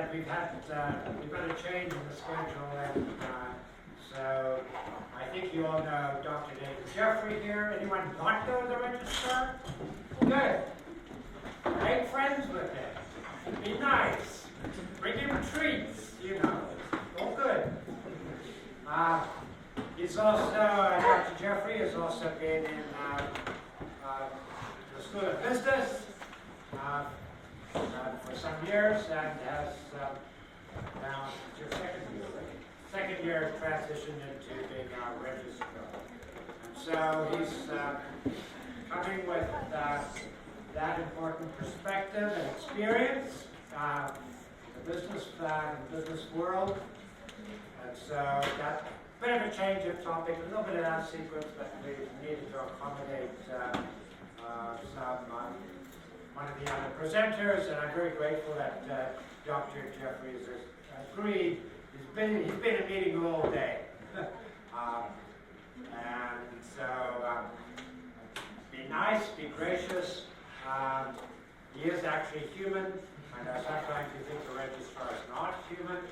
that we've got a change in the schedule, and so I think you all know Dr. Jeffery here. Anyone not know the registrar? Good. Make friends with him. Be nice. Bring him treats. All good. He's also Dr. Jeffery has also been in the School of Business for some years, and has now it's your second year transitioned into being our registrar. And so he's coming with that important perspective and experience, the business world, and so that's a bit of a change of topic, a little bit of that sequence, but we needed to accommodate one of the other presenters, and I'm very grateful that Dr. Jeffery has agreed. He's been in meeting all day. And so be nice, be gracious. He is actually human. I know sometimes you think the registrar is not human.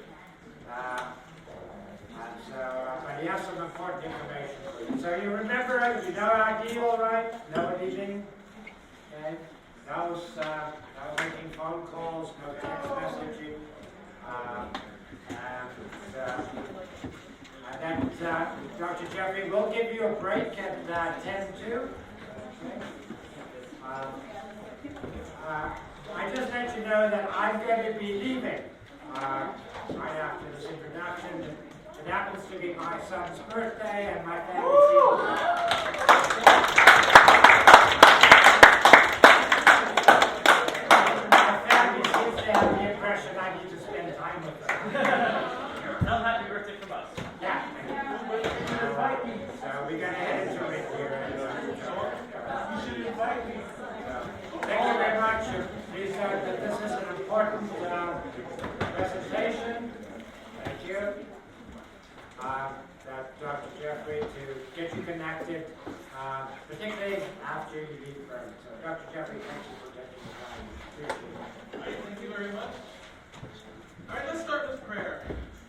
And so, but he has some important information for you. So you remember it, you know ID all right? No leaving? Okay? No making phone calls, no text messaging. And then Dr. Jeffery will give you a break at 10:02. Okay? I just let you know that I'm going to be leaving right after this introduction. It happens to be my son's birthday, and my family seems to have the impression I need to spend time with them. Tell them happy birthday from us. Yeah. So we're going to head into it here. You should invite me. Thank you very much. Please note that this is an important presentation. Thank you. That Dr. Jeffery to get you connected, particularly after you leave Bern. So Dr. Jeffery, thank you for taking the time. Appreciate it. All right, thank you very much. All right, let's start with prayer.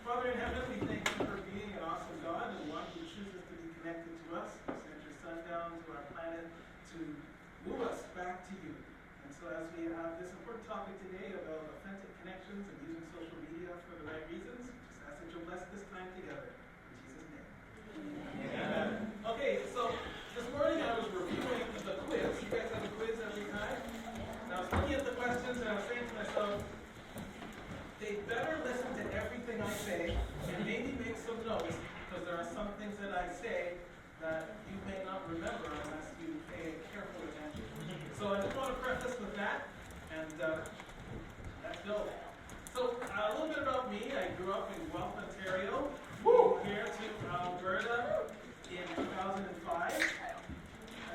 Father in heaven, we thank you for being an awesome God and one who chooses to be connected to us. You sent your son down to our planet to move us back to you. And so as we have this important topic today about authentic connections and using social media for the right reasons, just ask that you'll bless this time together. In Jesus' name. Amen. Okay, so this morning I was reviewing the quiz. You guys have a quiz every time? And I was looking at the questions and I was saying to myself, they better listen to everything I say and maybe make some notes, because there are some things that I say that you may not remember unless you pay careful attention. So I just want to preface with that, and let's go. So a little bit about me. I grew up in Guelph, Ontario. Moved here to Alberta in 2005.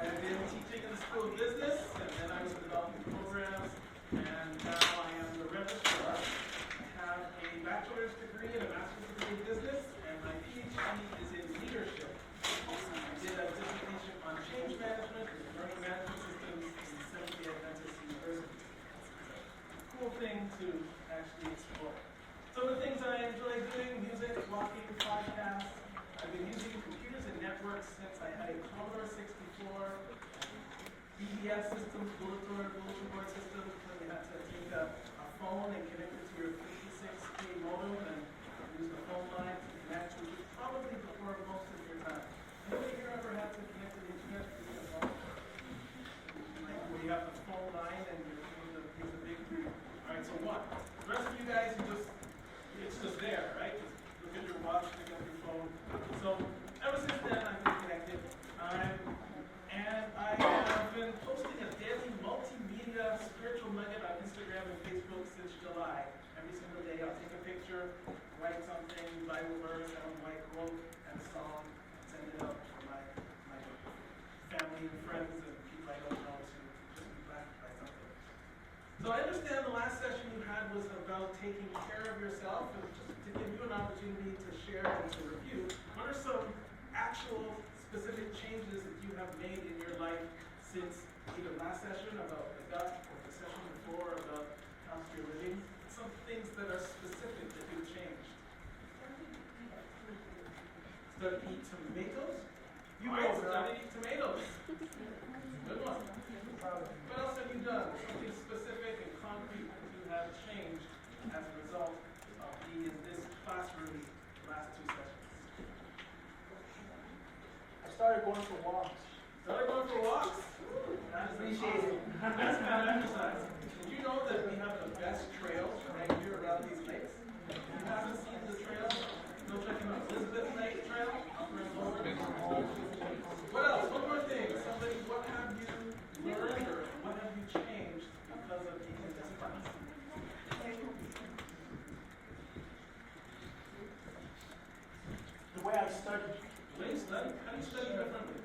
I've been teaching in the School of Business, and then I was developing programs, and now I am the registrar. I have a bachelor's degree and a master's degree in business, and my PhD is in leadership. I did a dissertation on change management and learning management systems in Seventh-day Adventist University. Cool thing to actually explore. Some of the things I enjoy doing: music, walking, podcasts. I've been using computers and networks since I had a Commodore 64, BBS systems, bulletin board systems, when you had to take a phone and connect it to your 56K modem and use the phone line to connect, which was probably before most of your time. Anybody here ever had to connect to the internet using a phone? Like where you have the phone line and you're able to use a big. Alright, so one. The rest of you guys, it's just there, right? Just look at your watch, pick up your phone. So ever since then, I've been connected. And I have been posting a daily multimedia spiritual nugget on Instagram and Facebook since July. Every single day, I'll take a picture, write something, Bible verse, have a white quote, and a song, and send it out for my family and friends and people I don't know to just be blessed by something. So I understand the last session you had was about taking care of yourself, and just to give you an opportunity to share and to review, what are some actual specific changes that you have made in your life since either last session about the gut or the session before about how's your living? Some things that are specific gonna eat tomatoes. You Alright, all so- started eating tomatoes. Good one. What else have you done? Something specific and concrete that you have changed as a result of being in this classroom the last 2 sessions? I started going for walks. Started going for walks. That's Appreciate it. awesome. That's kind of exercise. Did you know that we have the best trails right here around these lakes? If you haven't seen the trail, go check them out. Elizabeth Lake Trail. What else? One more thing. Somebody, what have you learned or what have you changed because of being in this class? The way I studied, The way you study? How do you study differently?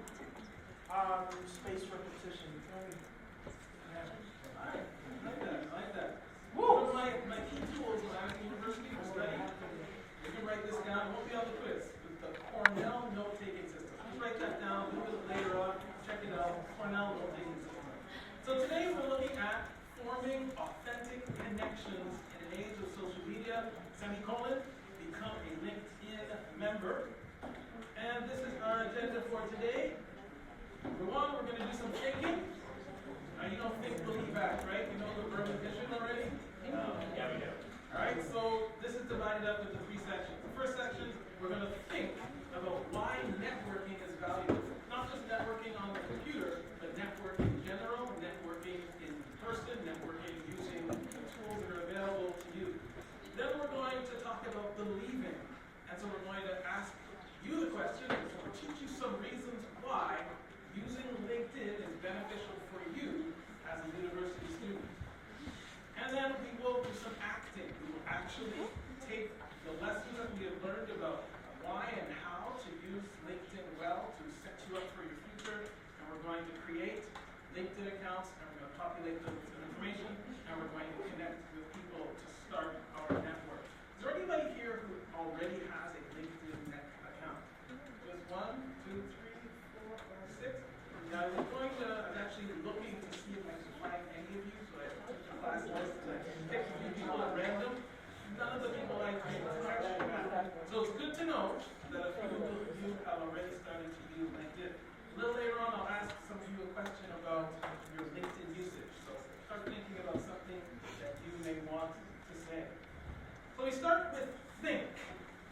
space repetition. Alright, I like that. I like that. One of my key tools when I was in university for study, you can write this down, it won't be on the quiz, with the Cornell note-taking system. Just write that down, do it later on, check it out, Cornell note-taking system. So today we're looking at forming authentic connections in an age of social media, semicolon, become a LinkedIn member. And this is our agenda for today. Number one, we're going to do some thinking. Now you don't think, believe, act, right? You know the verb addition already? Yeah, we do. Alright, so this is divided up into 3 sections. The first section, we're going to think about why networking is valuable. Not just networking on the computer, but networking in general, networking in person, networking using the tools that are available to you. Then we're going to talk about believing. And so we're going to ask you the question, or teach you some reasons why using LinkedIn is beneficial for you as a university student. And then we will do some acting. We will actually take the lessons that we have learned about why and how to use LinkedIn well to set you up for your future. And we're going to create LinkedIn accounts, and we're going to populate them with some information, and we're going to connect with people to start our network. Is there anybody here who already has a LinkedIn account? Just 1, 2, 3, 4, 5, 6. Now, I'm actually looking to see if I can find any of you, so I took the class list and I picked a few people at random. None of the people I picked actually have. So it's good to know that a few of you have already started to use LinkedIn. A little later on, I'll ask some of you a question about your LinkedIn usage. So start thinking about something that you may want to say. So we start with think,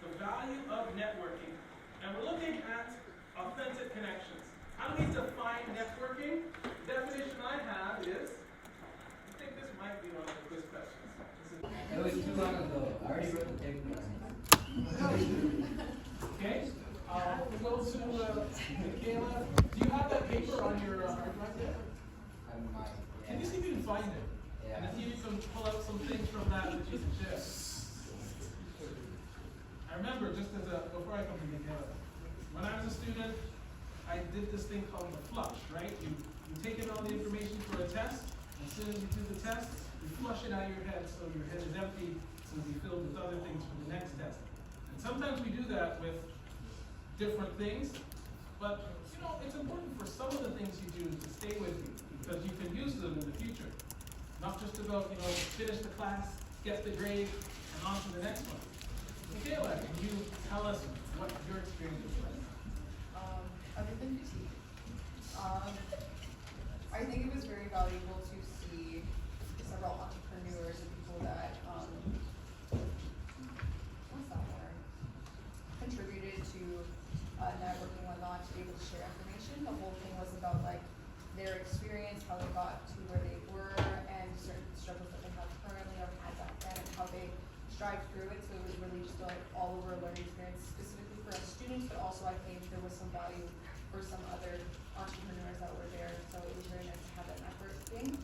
the value of networking. And we're looking at authentic connections. How do we define networking? The definition I have is, I think this might be one of the quiz questions. It was too long ago. I already wrote the paper down. Okay, we'll go to Michaela. Do you have that paper on your hard drive there? I might. Can you see if you can find it? Yeah. And if you can pull out some things from that you can share. I remember just before I come to Michaela, when I was a student, I did this thing called the flush, right? You take in all the information for a test. As soon as you do the test, you flush it out of your head so your head is empty, so it'll be filled with other things for the next test. And sometimes we do that with different things, but you know, it's important for some of the things you do to stay with you because you can use them in the future. Not just about, finish the class, get the grade, and on to the next one. Michaela, can you tell us what your experience was like? Other than critique, I think it was very valuable to see several entrepreneurs and people that, what's that word? Contributed to networking and whatnot to be able to share information. The whole thing was about like their experience, how they got to where they were, and certain struggles that they have currently or had back then, and how they strive through it. So it was really just like all over a learning experience, specifically for us students, but also I think there was some value for some other entrepreneurs that were there. So it was very nice to have that network thing.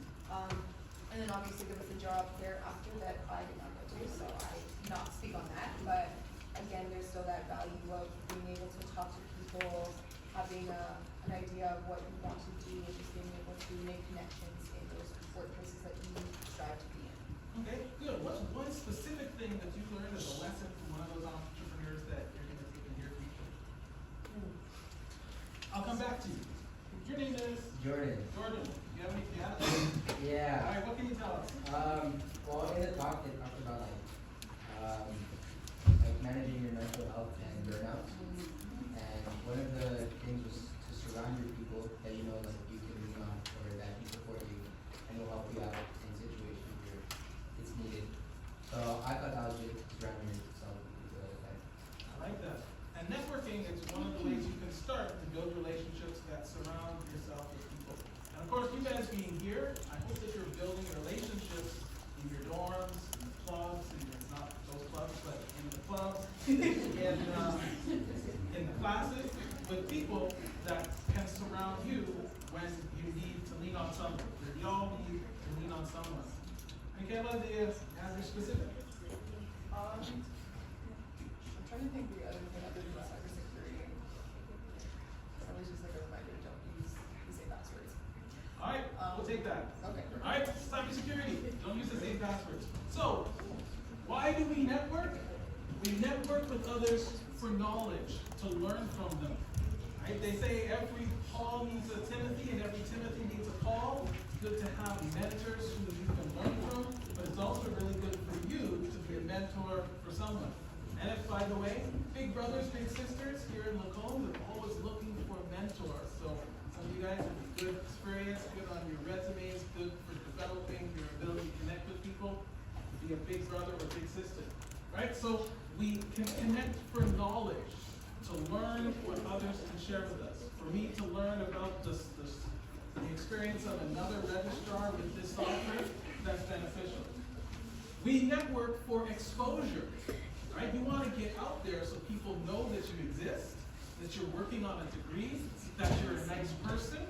And then obviously there was a job there after that I did not go to, so I cannot speak on that. But again, there's still that value of being able to talk to people, having an idea of what you want to do, and just being able to make connections in those workplaces that you strive to be in. Okay, good. What's one specific thing that you learned as a lesson from one of those entrepreneurs that you're going to take in your future? I'll come back to you. Your name is? Jordan. Jordan. You have anything else? Yeah. Alright, what can you tell us? Well, in the talk, they talked about like managing your mental health and burnout. in the classes with people that can surround you when you need to lean on someone. We all need to lean on someone. Michaela, do you have your specific? I'm trying to think of the other thing other than cybersecurity. It's always just like a reminder, don't use the same passwords. All right, we'll take that. Okay. All right, cybersecurity. Don't use the same passwords. So, why do we network? We network with others for knowledge, to learn from them. Right? They say every Paul needs a Timothy and every Timothy needs a Paul. It's good to have mentors who you can learn from, but it's also really good for you to be a mentor for someone. And if, by the way, big brothers, big sisters here in Lacombe are always looking for mentors. So some of you guys have good experience, good on your resumes, good for developing your ability to connect with people, be a big brother or big sister. Right? So we can connect for knowledge, to learn what others can share with us. For me to learn about the experience of another registrar with this software, that's beneficial. We network for exposure. Right? You want to get out there so people know that you exist, that you're working on a degree, that you're a nice person,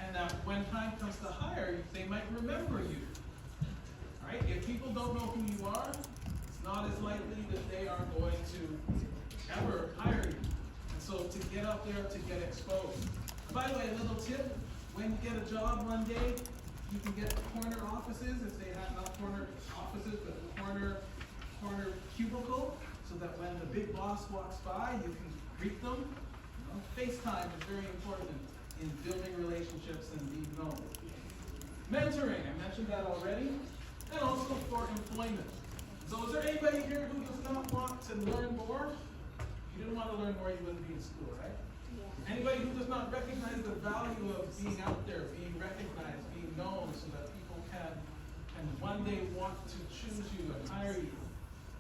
and that when time comes to hire, they might remember you. Right? If people don't know who you are, it's not as likely that they are going to ever hire you. And so to get out there, to get exposed. And by the way, a little tip, when you get a job one day, you can get corner offices, if they have not corner offices, but corner cubicle, so that when the big boss walks by, you can greet them. You know, FaceTime is very important in building relationships and being known. Mentoring, I mentioned that already, and also for employment. So is there anybody here who does not want to learn more? If you didn't want to learn more, you wouldn't be in school, right? Yeah. Anybody who does not recognize the value of being out there, being recognized, being known, so that people can one day want to choose you and hire you.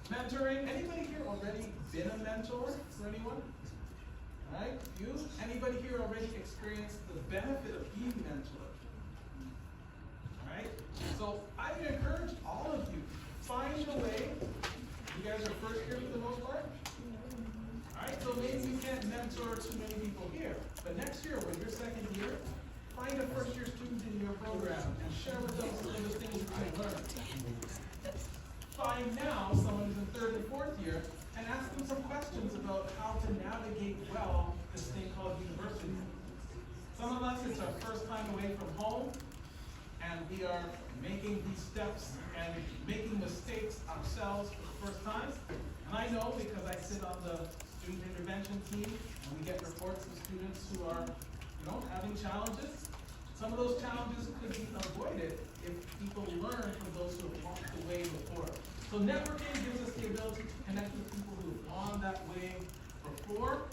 Mentoring, anybody here already been a mentor for anyone? All right, you? Anybody here already experienced the benefit of being mentored? All right, so I would encourage all of you, find a way. You guys are first year for the most part? All right, so maybe you can't mentor too many people here, but next year, when you're second year, find a first year student in your program and share with them some of the things you can learn. Find now someone who's in third and fourth year and ask them some questions about how to navigate well this thing called university. Some of us, it's our first time away from home, and we are making these steps and making mistakes ourselves for the first time. And I know because I sit on the student intervention team, and we get reports of students who are, having challenges. Some of those challenges could be avoided if people learn from those who have walked the way before. So networking gives us the ability to connect with people who have gone that way before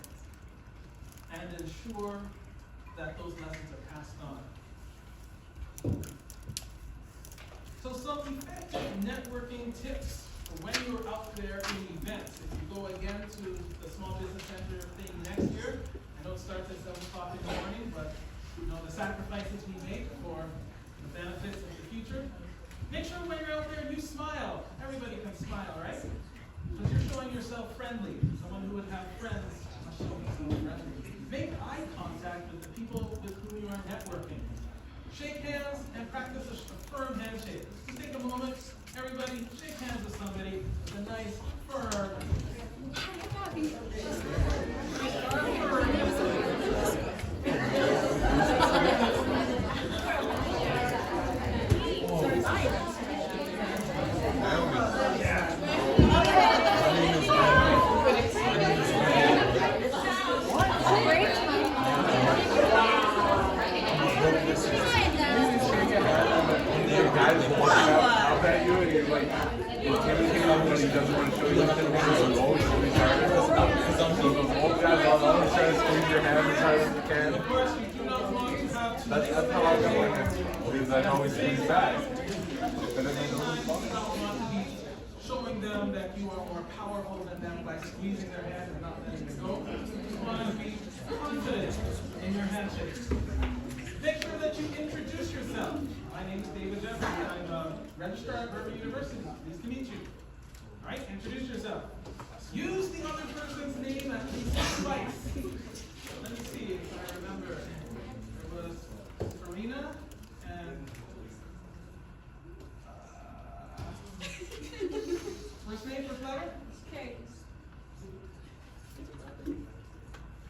and ensure that those lessons are passed on. So some effective networking tips for when you're out there in events. If you go again to the Small Business Center thing next year, I know it starts at 7 o'clock in the morning, but the sacrifices we make for the benefits of the future. Make sure when you're out there you smile. Everybody can smile, right? Because you're showing yourself friendly. Someone who would have friends must show themselves friendly. Make eye contact with the people with whom you are networking. Shake hands and practice a firm handshake. Just take a moment. Everybody, shake hands with somebody with a nice, firm. Of course, you do not want to have That's how I go in it. Because I always squeeze back. you don't want to be showing them that you are more powerful than them by squeezing their hand and not letting it go. You want to be confident in your handshake. Make sure that you introduce yourself. My name is Jeffery. I'm a registrar at Jeffery University. Pleased to meet you. All right, introduce yourself. Use the newsletter? Okay.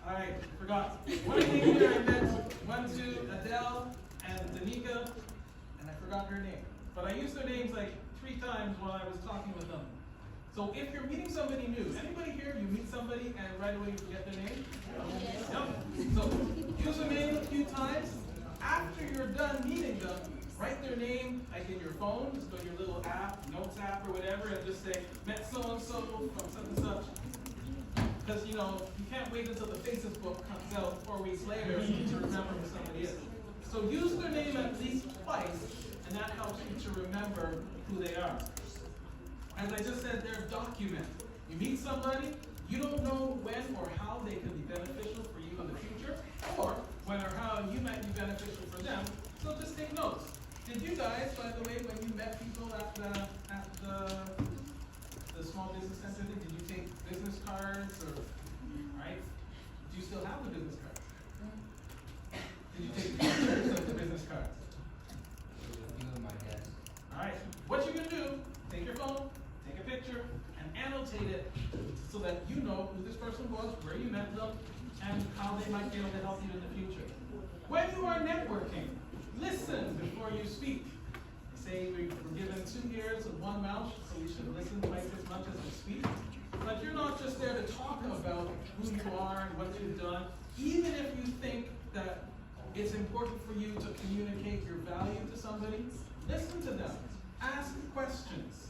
Alright, forgot. One thing here I meant one to Adele and Danica, and I forgot her name. But I used their names like 3 times while I was talking with them. So if you're meeting somebody new, anybody here, you meet somebody and right away you forget their name? No. So use their name a few times. After you're done meeting them, write their name like in your phone, just go to your little app, notes app or whatever, and just say, met so-and-so from such and such. Because, you know, you can't wait until the Faces book comes out 4 weeks later to remember who somebody is. So use their name at least twice, and that helps you to remember who they are. As I just said, they're documented. You meet somebody, you don't know when or how they can be beneficial for you in the future, or when or how you might be beneficial for them, so just take notes. Did you guys, by the way, when you met people at the small business center, did you take business cards or, right? Do you still have the business cards? Did you take pictures of the business cards? You and my guess. Alright, what you can do, take your phone, take a picture, and annotate it so that you know who this person was, where you met them, and how they might be able to help you in the future. When you are networking, listen before you speak. They say we're given 2 ears and 1 mouth, so we should listen twice as much as we speak. But you're not just there to talk about who you are and what you've done. Even if you think that it's important for you to communicate your value to somebody, listen to them. Ask questions.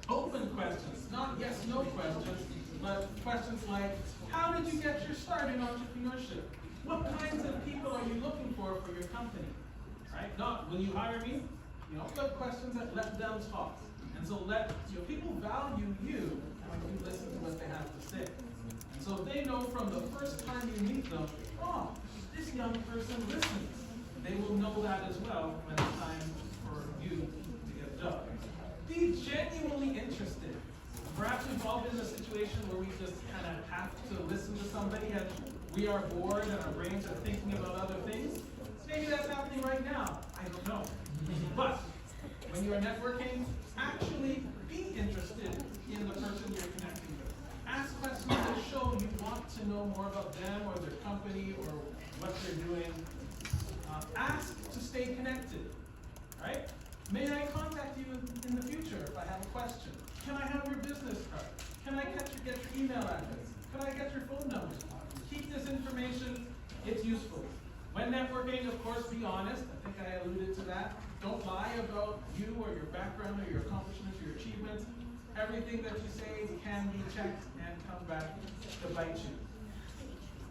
Open questions, not yes/no questions, but questions like, how did you get your start in entrepreneurship? What kinds of people are you looking for your company? Right? Not, will you hire me? You know, good questions that let them talk. And so people value you when you listen to what they have to say. And so they know from the first time you meet them, oh, this young person listens. They will know that as well when it's time for you to get a job. Be genuinely interested. Perhaps we've all been in a situation where we just kind of have to listen to somebody and we are bored and our brains are thinking about other things. Maybe that's happening right now. I don't know. But when you are networking, actually be interested in the person you're connecting with. Ask questions that show you want to know more about them or their company or what they're doing. Ask to stay connected. Right? May I contact you in the future if I have a question? Can I have your business card? Can I get your email address? Can I get your phone number? Keep this information. It's useful. When networking, of course, be honest. I think I alluded to that. Don't lie about you or your background or your accomplishments or your achievements. Everything that you say can be checked and come back to bite you.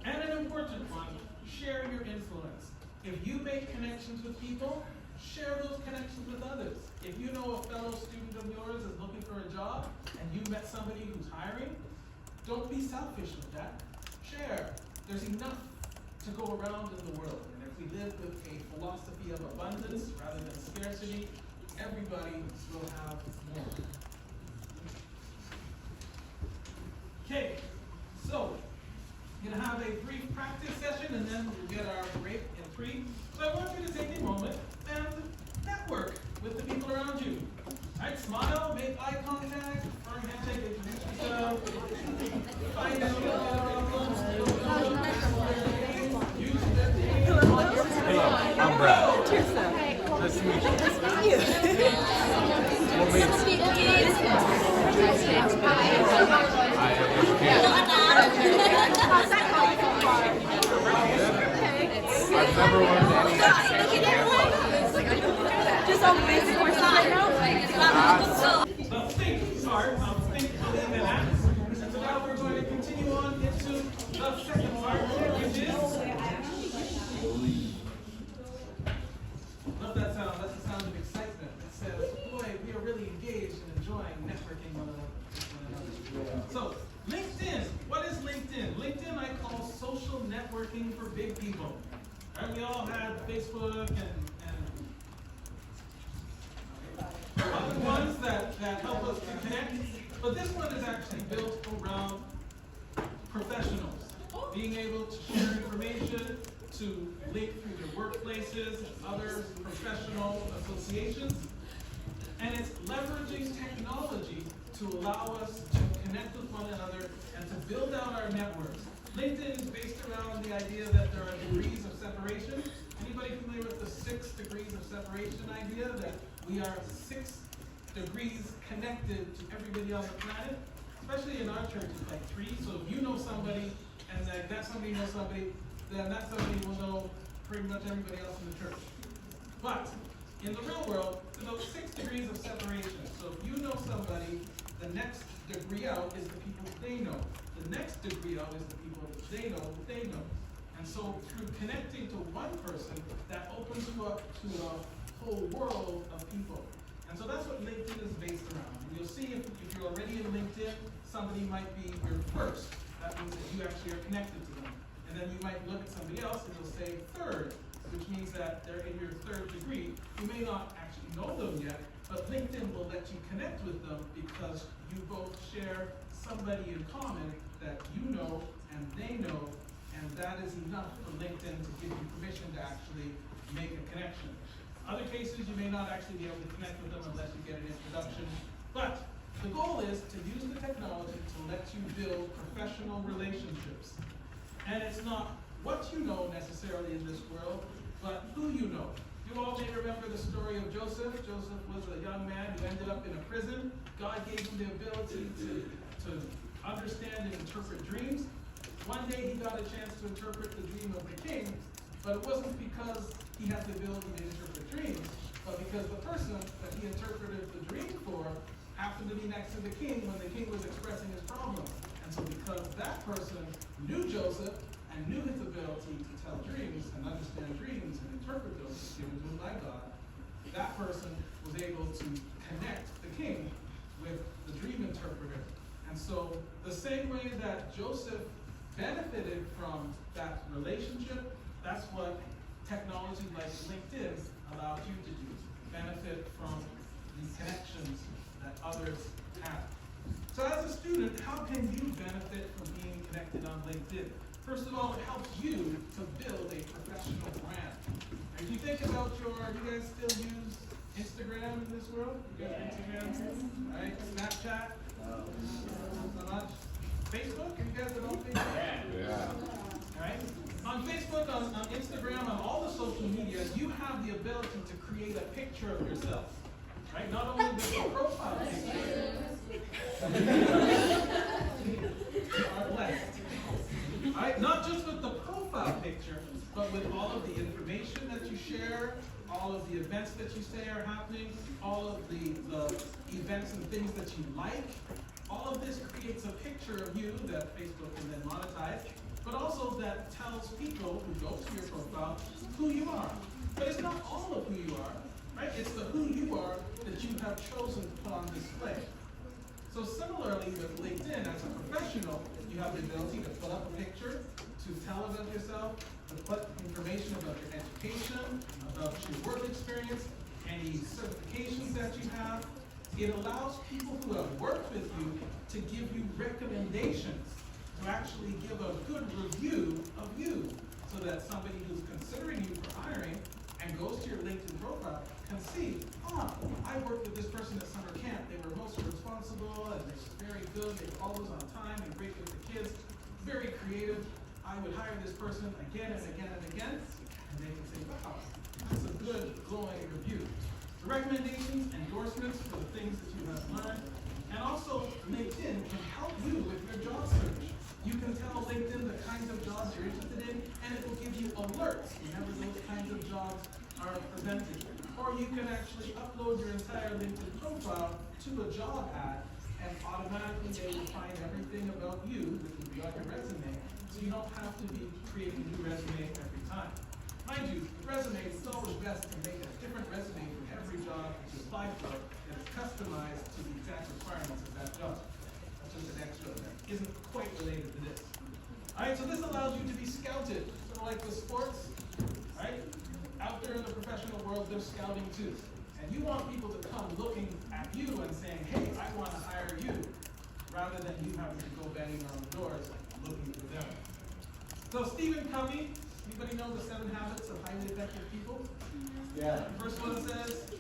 And an important one, share your influence. If you make connections with people, share those connections with others. If you know a fellow student of yours is looking for a job and you met somebody who's hiring, don't be selfish with that. Share. There's enough to go around in the world. And if we live with a philosophy of abundance rather than scarcity, everybody will have more. Okay, so we're going to have a brief practice session and then we'll get our break in 3. So I want you to take a moment and network with the people around you. Alright, smile, make eye contact, firm handshake, introduce yourself, find out use their name. Hello, I'm Brad. Nice to meet you. What means? I've never learned Just all the basic courses right now? Now think part of think, believe, and act. And so now we're going to continue on into the second part, which is love that sound. That's the sound of excitement. It says, boy, we are really engaged and enjoying networking with one another. So, LinkedIn. What is LinkedIn? LinkedIn I call social networking for big people. Right? We all have Facebook and other ones that help us to connect. But this one is actually built around professionals. Being able to share information, to link through your workplaces, other professional associations. And it's leveraging technology to allow us to connect with one another and to build out our networks. LinkedIn is based around the idea that there are degrees of separation. Anybody familiar with the 6 degrees of separation idea? That we are 6 degrees connected to everybody on the planet? Especially in our church, it's like 3. So if you know somebody and that somebody knows somebody, then that somebody will know pretty much everybody else in the church. But in the real world, there's about 6 degrees of separation. So if you know somebody, the next degree out is the people they know. The next degree out is the people they know. And so through connecting to one person, that opens you up to a whole world of people. And so that's what LinkedIn is based around. And you'll see if you're already in LinkedIn, somebody might be your first. That means that you actually are connected to them. And then you might look at somebody else and you'll say third, which means that they're in your 3rd degree. You may not actually know them yet, but LinkedIn will let you connect with them because you both share somebody in common that you know and they know, and that is enough for LinkedIn to give you permission to actually make a connection. Other cases, you may not actually be able to connect with them unless you get an introduction. But the goal is to use the technology to let you build professional relationships. And it's not what you know necessarily in this world, but who you know. You all may remember the story of Joseph. Joseph was a young man who ended up in a prison. God gave him the ability to understand and interpret dreams. One day he got a chance to interpret the dream of the king, but it wasn't because he had the ability to interpret dreams, but because the person that he interpreted the dream for happened to be next to the king when the king was expressing his problem. And so because that person knew Joseph and knew his ability to tell dreams and understand dreams and interpret those given to him by God, that person was able to connect the king with the dream interpreter. And so the same way that Joseph benefited from that relationship, that's what technology like LinkedIn allows you to do. Benefit from the connections that others have. So as a student, how can you benefit from being connected on LinkedIn? First of all, it helps you to build a professional brand. If you think about you guys still use Instagram in this world? You got Instagram? All right, Snapchat? Not so much. Facebook? You guys are on Facebook? Yeah. All right? On Facebook, on Instagram, on all the social media, you have the ability to create a picture of yourself. Right? Not only with the profile picture. You are blessed. All right? Not just with the profile picture, but with all of the information that you share, all of the events that you say are happening, all of the events and things that you like. All of this creates a picture of you that Facebook can then monetize, but also that tells people who go to your profile who you are. But it's not all of who you are, right? It's the who you are that you have chosen to put on display. So similarly with LinkedIn, as a professional, you have the ability to put up a picture, to tell about yourself, to put information about your education, about your work experience, any certifications that you have. It allows people who have worked with you to give you recommendations, to actually give a good review of you, so that somebody who's considering you for hiring and goes to your LinkedIn profile can see, I worked with this person at summer camp. They were most responsible and they're very good. They were always on time and great with the kids. Very creative. I would hire this person again and again and again. And they can say, wow, that's a good, glowing review. The recommendations, endorsements for the things that you have learned. And also, LinkedIn can help you with your job search. You can tell LinkedIn the kinds of jobs you're interested in, and it will give you alerts whenever those kinds of jobs are presented. Or you can actually upload your entire LinkedIn profile to a job ad, and automatically they will find everything about you that will be on your resume, so you don't have to be creating a new resume every time. Mind you, the resume is always best to make a different resume for every job that you apply for that is customized to the exact requirements of that job. That's just an extra that isn't quite related to this. Alright, so this allows you to be scouted, sort of like with sports, right? Out there in the professional world, they're scouting too. And you want people to come looking at you and saying, hey, I want to hire you, rather than you having to go banging on the doors looking for them. So Stephen Covey, anybody know the 7 habits of highly effective people? Yeah. The first one says,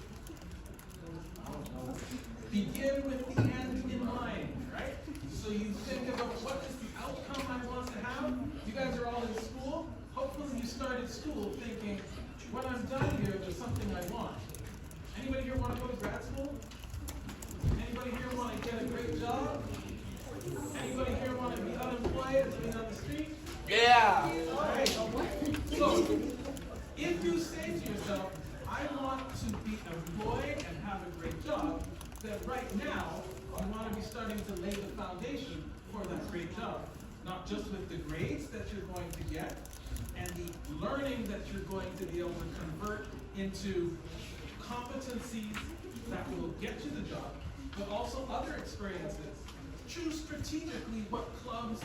begin with the end in mind, right? So you think about what is the outcome I want to have. You guys are all in school. Hopefully you started school thinking, when I'm done here, there's something I want. Anybody here want to go to grad school? Anybody here want to get a great job? Anybody here want to be unemployed, living on the street? Yeah. All right. So, if you say to yourself, I want to be employed and have a great job, then right now, you want to be starting to lay the foundation for that great job. Not just with the grades that you're going to get, and the learning that you're going to be able to convert into competencies that will get you the job, but also other experiences. Choose strategically what clubs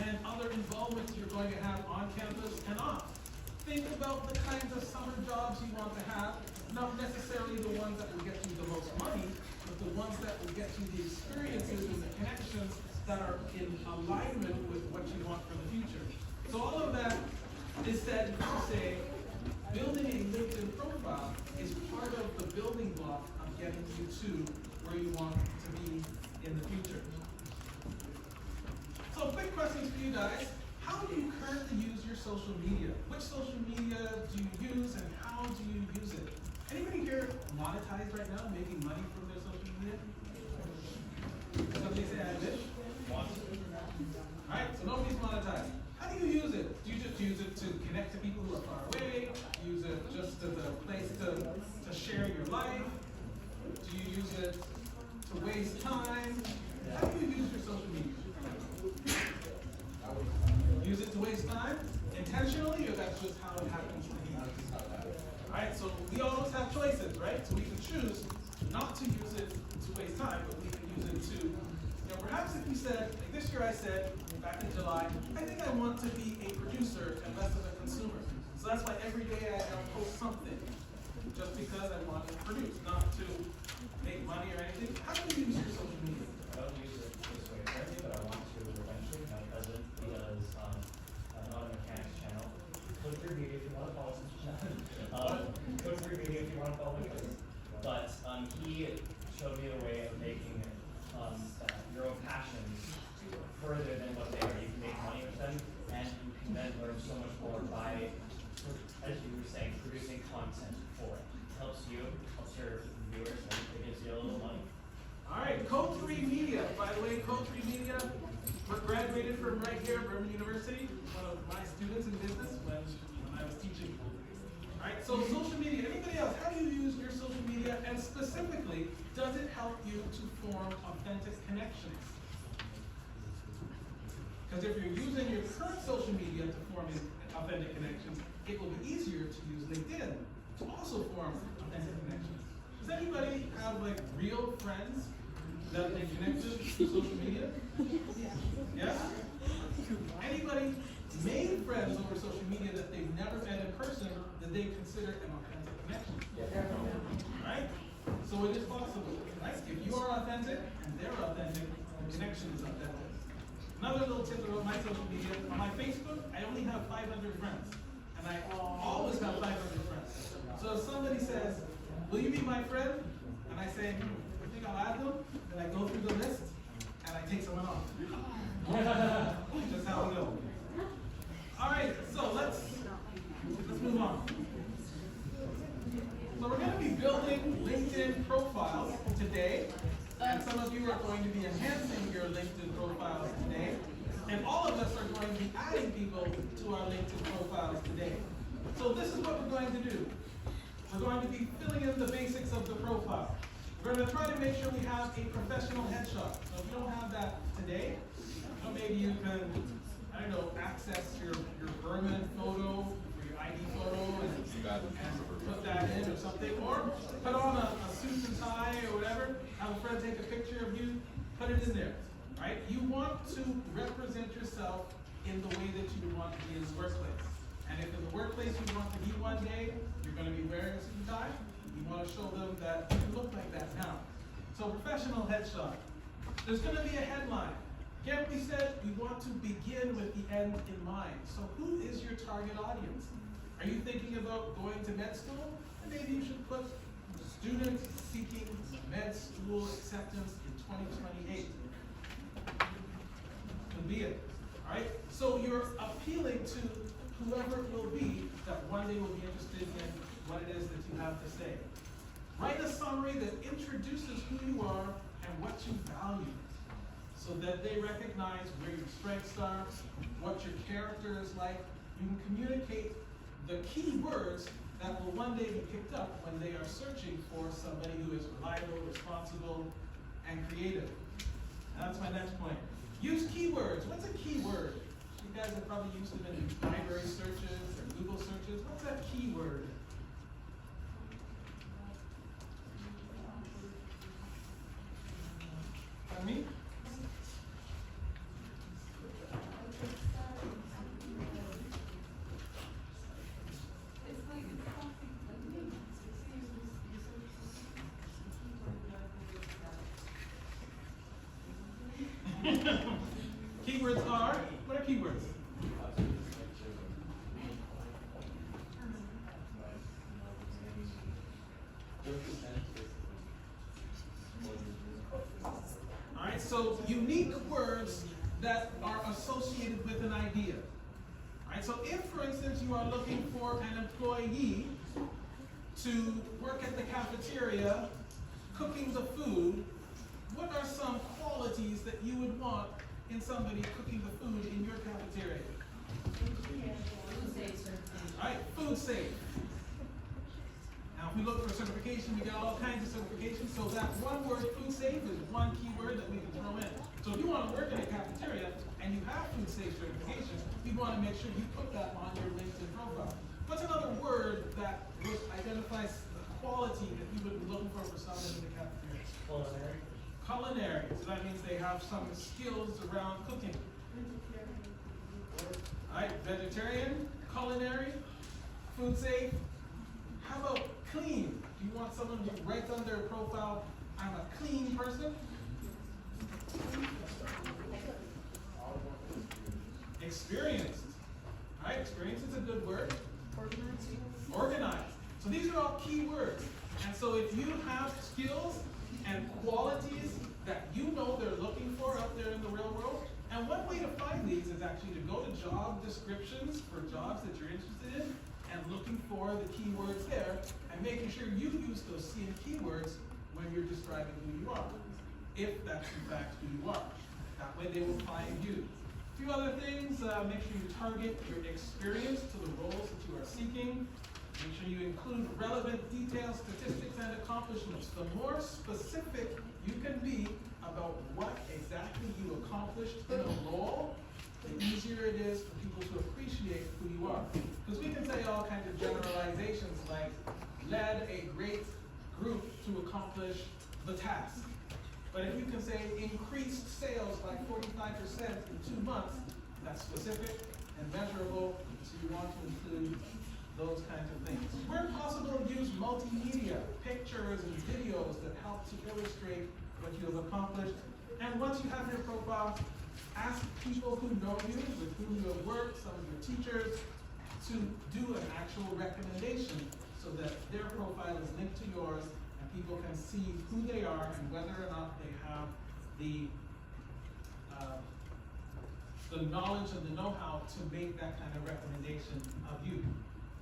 and other involvements you're going to have on campus and off. Think about the kinds of summer jobs you want to have, not necessarily the ones that will get you the most money, but the ones that will get you the experiences and the connections that are in alignment with what you want for the future. So all of that is said to say, building a LinkedIn profile is part of the building block of getting you to where you want to be in the future. So quick questions for you guys. How do you currently use your social media? Which social media do you use and how do you use it? Anybody here monetized right now, making money from their social media? Somebody say I wish? Alright, so nobody's monetized. How do you use it? Do you just use it to connect to people who are far away? Use it just as a place to share your life? Do you use it to waste time? How do you use your social media? Use it to waste time? Intentionally, or that's just how it happens to be? Alright, so we always have choices, right? So we can choose not to use it to waste time, but we can use it to, perhaps if you said, like this year I said, back in July, I think I want to be a producer and less of a consumer. So that's why every day I'll post something, just because I want to produce, not to make money or anything. How do you use your social media? I don't use it this way currently, but I want to eventually. My cousin, he does an auto mechanics channel. Click through media if you want to follow some click through media if you want to follow my cousin. But he showed me a way of making your own passions further than what they are. You can make money with them, and you can then learn so much more by, as you were saying, producing content for it. It helps you, helps your viewers, and it gives you a little money. All right, Code 3 Media. By the way, Code 3 Media, we're graduated from right here, Birmingham University, one of my students in business when I was teaching. All right, so social media. Anybody else? How do you use your social media? And specifically, does it help you to form authentic connections? Because if you're using your current social media to form authentic connections, it will be easier to use LinkedIn to also form authentic connections. Does anybody have like real friends that they connect to through social media? Yes? Anybody made friends over social media that they've never met in person that they consider an authentic connection? Right? So it is possible, right? If you are authentic and they're authentic, the connection is authentic. Another little tip about my social media, on my Facebook, I only have 500 friends. And I always have 500 friends. So if somebody says, will you be my friend? And I say, I think I'll add them. Then I go through the list and I take someone off. That's how we go. All right, so let's move on. So we're going to be building LinkedIn profiles today. And some of you are going to be enhancing your LinkedIn profiles today. And all of us are going to be adding people to our LinkedIn profiles today. So this is what we're going to do. We're going to be filling in the basics of the profile. We're going to try to make sure we have a professional headshot. So if you don't have that today, maybe you can, I don't know, access your permanent photo or your ID photo and put that in or something. Or put on a suit and tie or whatever. Have a friend take a picture of you. Put it in there. Right? You want to represent yourself in the way that you want to be in the workplace. And if in the workplace you want to be one day, you're going to be wearing a suit and tie. You want to show them that you look like that now. So professional headshot. There's going to be a headline. Again, we said we want to begin with the end in mind. So who is your target audience? Are you thinking about going to med school? And maybe you should put student seeking med school acceptance in 2028. Could be it. All right? So you're appealing to whoever it will be that one day will be interested in what it is that you have to say. Write a summary that introduces who you are and what you value, so that they recognize where your strengths are, what your character is like. You can communicate the key words that will one day be picked up when they are searching for somebody who is reliable, responsible, and creative. And that's my next point. Use keywords. What's a keyword? You guys have probably used them in library searches or Google searches. What's that keyword? Pardon me? Keywords are, what are keywords? All right, so unique words that are associated with an idea. All right, so if, for instance, you are looking for an employee to work at the cafeteria, cooking the food, what are some qualities that you would want in somebody cooking the food in your cafeteria? All right, food safe. Now, if we look for certification, we got all kinds of certifications. So that one word, food safe, is one keyword that we can throw in. So if you want to work in a cafeteria and you have food safe certification, we want to make sure you put that on your LinkedIn profile. What's another word that identifies the quality that you would be looking for someone in the cafeteria? Culinary. Culinary. So that means they have some skills around cooking. All right, vegetarian, culinary, food safe. How about clean? Do you want someone who writes on their profile, I'm a clean person? Experienced. All right, experienced is a good word. Organized. So these are all key words. And so if you have skills and qualities that you know they're looking for out there in the real world, and one way to find these is actually to go to job descriptions for jobs that you're interested in and looking for the keywords there and making sure you use those same keywords when you're describing who you are, if that's in fact who you are. That way they will find you. A few other things, make sure you target your experience to the roles that you are seeking. Make sure you include relevant details, statistics, and accomplishments. The more specific you can be about what exactly you accomplished in a role, the easier it is for people to appreciate who you are. Because we can say all kinds of generalizations like, led a great group to accomplish the task. But if you can say increased sales by 45% in 2 months, that's specific and measurable, so you want to include those kinds of things. Where possible, use multimedia, pictures and videos that help to illustrate what you have accomplished. And once you have your profile, ask people who know you, with whom you have worked, some of your teachers, to do an actual recommendation so that their profile is linked to yours and people can see who they are and whether or not they have the knowledge and the know-how to make that kind of recommendation of you.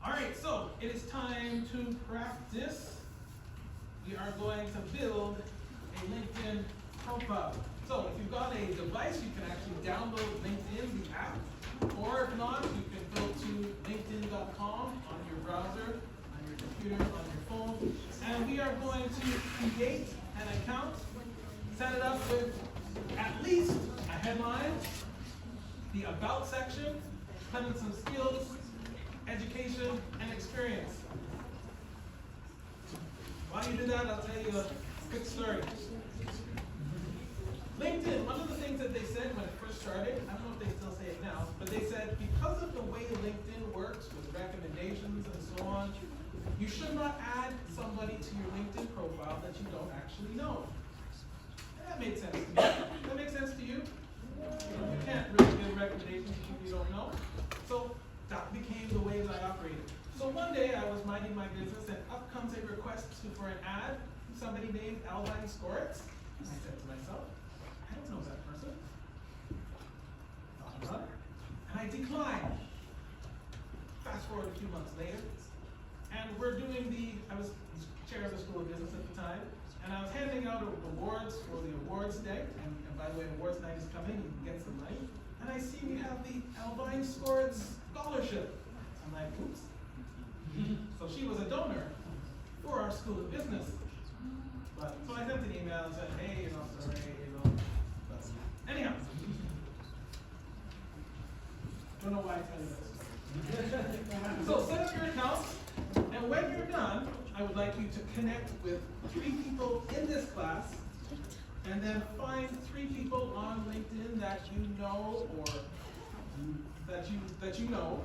All right, so it is time to practice. We are going to build a LinkedIn profile. So if you've got a device, you can actually download LinkedIn, the app, or if not, you can go to linkedin.com on your browser, on your computer, on your phone, and we are going to create an account, set it up with at least a headline, the About section, put in some skills, education, and experience. While you do that, I'll tell you a quick story. LinkedIn, one of the things that they said when it first started, I don't know if they still say it now, but they said because of the way LinkedIn works with recommendations and so on, you should not add somebody to your LinkedIn profile that you don't actually know. And that made sense to me. Does that make sense to you? You can't really give recommendations to people you don't know. So that became the way that I operated. So one day I was minding my my business, and up comes a request for an ad from somebody named Alvine Skortz. And I said to myself, I don't know that person. Thought about it, and I declined. Fast forward a few months later, and we're doing I was chair of the School of Business at the time, and I was handing out awards for the awards day, and by the way, awards night is coming, you can get some money, and I see we have the Alvine Skortz Scholarship. I'm like, oops. So she was a donor for our School of Business. But, so I sent an email and said, hey, sorry, but anyhow. Don't know why I tell you this. So set up your account, and when you're done, I would like you to connect with 3 people in this class, and then find 3 people on LinkedIn that you know or that you know,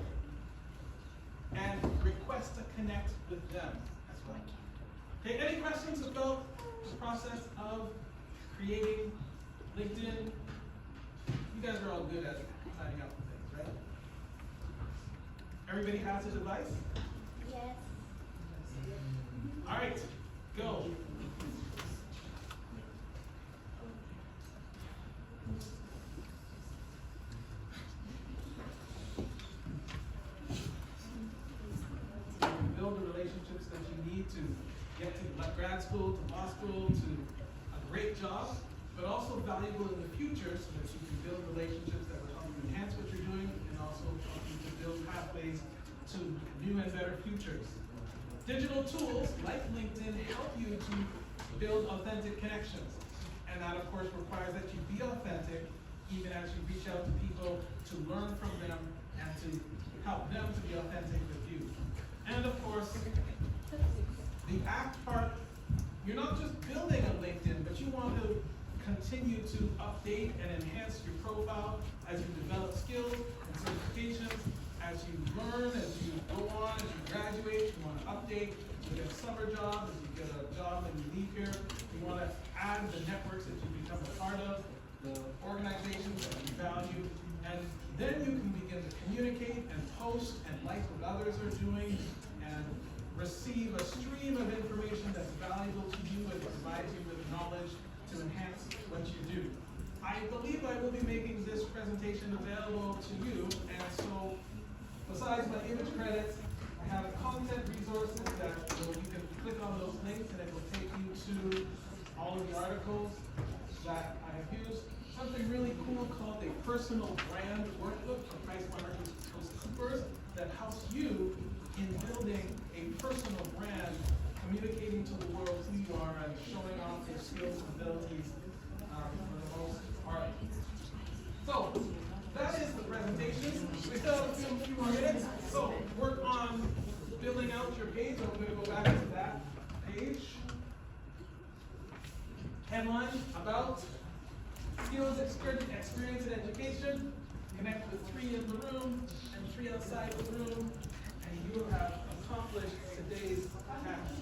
and request to connect with them as well. Okay, any questions about the process of creating LinkedIn? You guys are all good at signing up for things, right? Everybody has a device? Yes. All right, go. Build the relationships that you need to get to grad school, to law school, to a great job, but also valuable in the future so that you can build relationships that will help you enhance what you're doing and also help you to build pathways to new and better futures. Digital tools like LinkedIn help you to build authentic connections. And that, of course, requires that you be authentic even as you reach out to people to learn from them and to help them to be authentic with you. And of course, the act part, you're not just building a LinkedIn, but you want to continue to update and enhance your profile as you develop skills and certifications, as you learn, as you go on, as you graduate, you want to update, you get a summer job, as you get a job and you leave here, you want to add the networks that you become a part of, the organizations that you value, and then you can begin to communicate and post and like what others are doing and receive a stream of information that's valuable to you and provides you with knowledge to enhance what you do. I believe I will be making this presentation available to you, and so besides my image credits, I have content resources that you can click on those links and it will take you to all of the articles that I have used. Something really cool called a personal brand workbook from PricewaterhouseCoopers that helps you in building a personal brand, communicating to the world who you are and showing off your skills and abilities for the most part. So that is the presentation. We still have a few more minutes. So work on building out your page. I'm going to go back to that page. Headline about skills, experience, and education. Connect with 3 in the room and 3 outside the room, and you will have accomplished today's task.